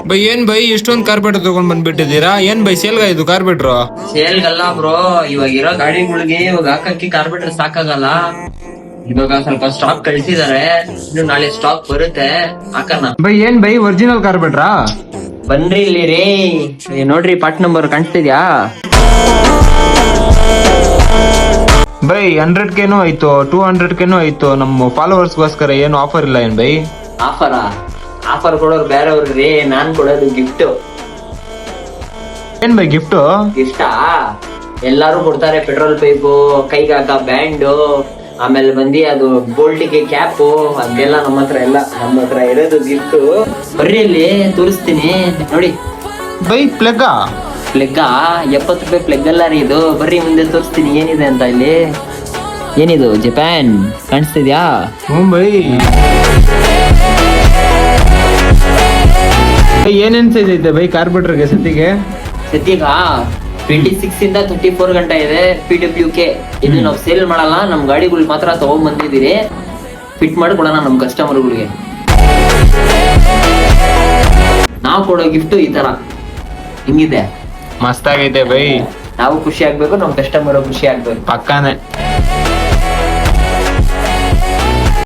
By ಏನ್ by ಇಷ್ಟೊಂದು ಕಾರ್ಪೆಟರ್ ತಗೊಂಡ್ ಬಂದ್ಬಿಟ್ಟಿದ್ದೀರಾ? ಏನ್ ಬೈ ಸೇಲ್ಗ ಇದು ಕಾರ್ಪೆಟ್ರು? ಸೇಲ್ಗಲ್ಲ ಬ್ರೋ, ಇವಾಗ ಇರೋ ಗಾಡಿಗಳಿಗೆ ಇವಾಗ ಹಾಕಕ್ಕೆ ಕಾರ್ಪೆಟರ್ ಸಾಕಾಗಲ್ಲ. ಇವಾಗ ಸ್ವಲ್ಪ ಸ್ಟಾಕ್ ಕಳ್ಸಿದಾರೆ, ಇನ್ನು ನಾಳೆ ಸ್ಟಾಕ್ ಬರುತ್ತೆ, ಹಾಕಣ. ಬೈ ಏನ್ ಬೈ ಒರಿಜಿನಲ್ ಕಾರ್ಪೆಟ್ರಾ? ಬನ್ರಿ ಇಲ್ಲಿ ರೀ, ನೋಡ್ರಿ ಪಾರ್ಟ್ ನಂಬರ್ ಕಾಣಿಸ್ತಿದ್ಯಾ? ಬೈ 100Kನೂ ಆಯ್ತು, 200Kನೂ ಆಯ್ತು. ನಮ್ಮ ಫಾಲೋವರ್ಸ್ ಗೋಸ್ಕರ ಏನು ಆಫರ್ ಇಲ್ಲ ಏನ್ ಬೈ? ಆಫರ್ ಕೊಡೋರು ಬೇರೆಯವ್ರಿ, ನಾನ್ ಕೊಡೋದು ಗಿಫ್ಟ್. ಏನ್ ಬೈ ಗಿಫ್ಟ್? ಗಿಫ್ಟಾ? ಎಲ್ಲಾರು ಕೊಡ್ತಾರೆ. ಪೆಟ್ರೋಲ್ ಪೈಪು, ಕೈಗೆ ಹಾಕ ಬ್ಯಾಂಡು, ಆಮೇಲೆ ಬಂದಿ ಅದು ಬೋಲ್ಟಿಗೆ ಕ್ಯಾಪು, ಅದೆಲ್ಲ ನಮ್ಮ ಹತ್ರ ಇರೋದು ಗಿಫ್ಟ್. ಬರ್ರಿ ಇಲ್ಲಿ ತೋರಿಸ್ತೀನಿ ನೋಡಿ. By plug? ಪ್ಲೆಗ್ಗ 70 ರೂಪಾಯಿ ಪ್ಲೆಗ್ ಅಲ್ಲ ರೀ ಇದು. ಬರ್ರಿ ಮುಂದೆ ತೋರಿಸ್ತೀನಿ ಏನಿದೆ ಅಂತ. ಇಲ್ಲಿ ಏನಿದು, ಜಪಾನ್ ಕಾಣಿಸ್ತಿದ್ಯಾ? ಹ್ಞೂ ಬೈ. ಏನೇನ್ ಸೈಜ್ ಐತೆ ಬೈ ಕಾರ್ಪೆಟ್ರಿಗೆ ಸದ್ಯಕ್ಕೆ? 26 ಇಂದ 34 ಗಂಟೆ ಇದೆ. PWK ಇದು ನಾವು ಸೇಲ್ ಮಾಡಲ್ಲ, ನಮ್ ಗಾಡಿಗಳು ಮಾತ್ರ ತಗೊಂಡ್ ಬಂದಿದ್ದೀರಿ. ಫಿಟ್ ಮಾಡಿ ಕೊಡೋಣ ನಮ್ ಕಸ್ಟಮರ್ಗಳಿಗೆ. ನಾವು ಕೊಡೋ ಗಿಫ್ಟ್ ಈ ತರ ಹಿಂಗಿದೆ. ಮಸ್ತ್ ಆಗೈತೆ ಬೈ. ನಾವು ಖುಷಿ ಆಗ್ಬೇಕು, ನಮ್ ಕಸ್ಟಮರ್ ಖುಷಿ ಆಗ್ಬೇಕು. ಪಕ್ಕಾನೆ.